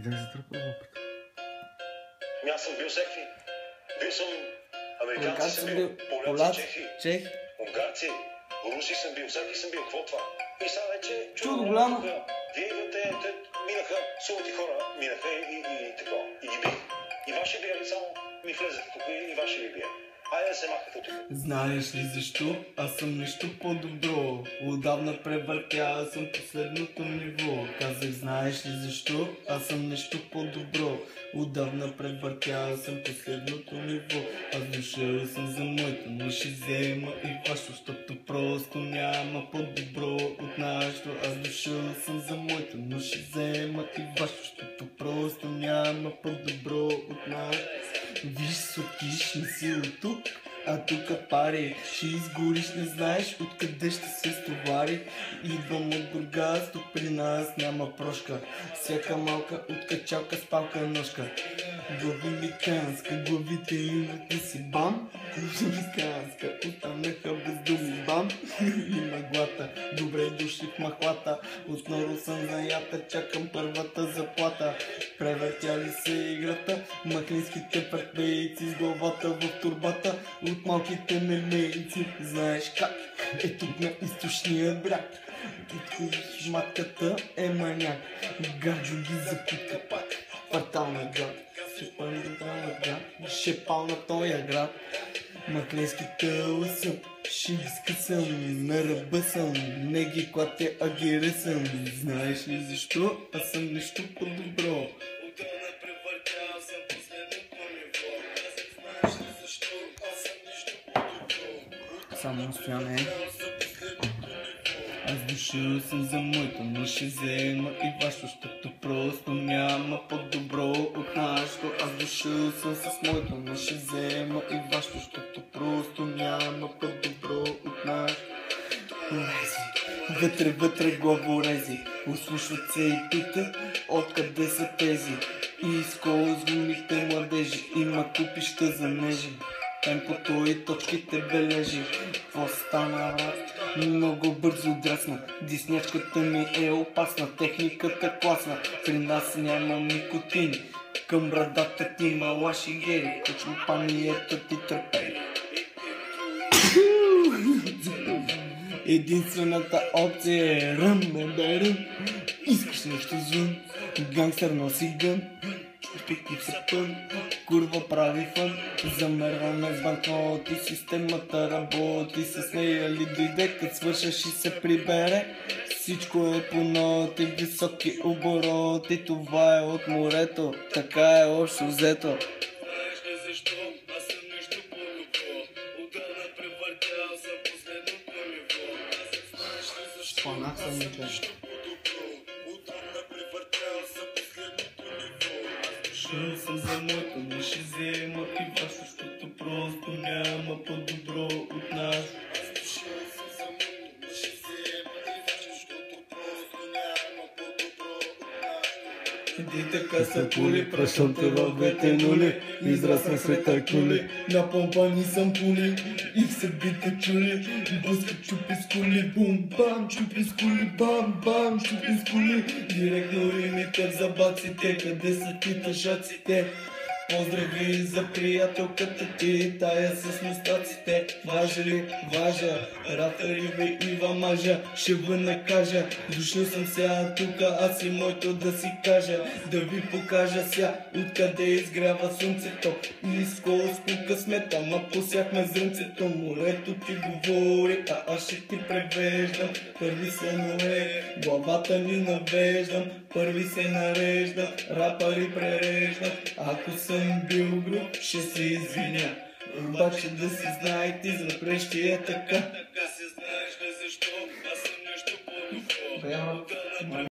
да не затръпва опит. Аз съм бил всеки. Бил съм американци, съм бил поляци, чехи, унгарци, руси съм бил, всеки съм бил. Какво това? И сега вече чудо голямо. Вие идвате, минаха сумати хора, минаха и така. И ги бих. И ваши бия ли само ми влезете тук и ваши ли бия? Айде да се махате тук. Знаеш ли защо? Аз съм нещо по-добро. Отдавна превъртя съм последното ниво. Казах, знаеш ли защо? Аз съм нещо по-добро. Отдавна превъртя съм последното ниво. Аз дошъл съм за моето, но ще взема и вашето, защото просто няма по-добро от нашето. Аз дошъл съм за моето, но ще взема и вашето, защото просто няма по-добро от нашето. Виж, сладкиш, не си от тук, а тук пари. Ще изгориш, не знаеш откъде ще се стовари. Идвам от Бургас, тук при нас няма прошка. Всяка малка откачалка с палка ножка. Главимиканска, главите имате си бам. Главимиканска, останаха без думи бам. И мъглата, добре дошли в махлата. Отново съм заята, чакам първата заплата. Превъртяли се играта, маклинските партнейци с главата в турбата. От малките мемейци, знаеш как е тук на източния бряг. Откоиш матката е маняк, гаджо ги закутка пак. Квартална град, шепална град, шепал на тоя град. Маклинските лъсъм, ще ги скъсам, на ръба съм, не ги клатя, а ги ръсам. Знаеш ли защо? Аз съм нещо по-добро. Само стояне. Аз дошъл съм за моето, но ще взема и вашето, защото просто няма по-добро от нашето. Аз дошъл съм с моето, но ще взема и вашето, защото просто няма по-добро от нашето. Вътре главорези, услушват се и питат откъде са тези. И изколзваните младежи, има купища за нежи. Темпото и точките бележи. Какво стана, брат? Много бързо драсна. Диснячката ми е опасна, техниката класна. При нас няма никотин. Към брадата ти малаши гери. Компанията ти търпели. Единствената опция е ръм, ръм. Искаш нещо звън, гангстър носи гън. Пикник се пън, курва прави фън. Замерваме с банкноти, системата работи. С нея ли дойде, като свършаш и се прибере. Всичко е по ноти, високи обороти. Това е от морето, така е общо взето. Знаеш ли защо? Аз съм нещо по-добро. Отдавна превъртял съм последното ниво. Знаеш ли защо? Аз съм нещо по-добро. Отдавна превъртял съм последното ниво. Дошъл съм за моето, но ще взема и вашето, защото просто няма по-добро от нас. Дошъл съм за моето, но ще взема и вашето, защото просто няма по-добро от нас. Иди така са пули, пращам те във двете нули. Израсна сред кули, напомпани съм пули. И се бите чули, блъска чупи с кули. Бум бам, чупи с кули, бам бам, чупи с кули. Директно римите в забаците, къде са ти тъжаците? Поздрави за приятелката ти, тая с мустаците. Важа ли? Важа. Рафари ви Ива мажа, ще ви накажа. Дошъл съм сега тука, аз и моето да си кажа. Да ви покажа ся, откъде изгрява слънцето. Исколско късмет, ама посяхме зрънцето. Морето ти говори, а аз ще ти превеждам. Първи се ное, главата ни навеждам. Първи се нареждам, рапари пререждам. Ако съм бил груб, ще се извиня. Обаче да си знаете, занапред ще е така. Така се знаеш ли защо? Аз съм нещо по-добро.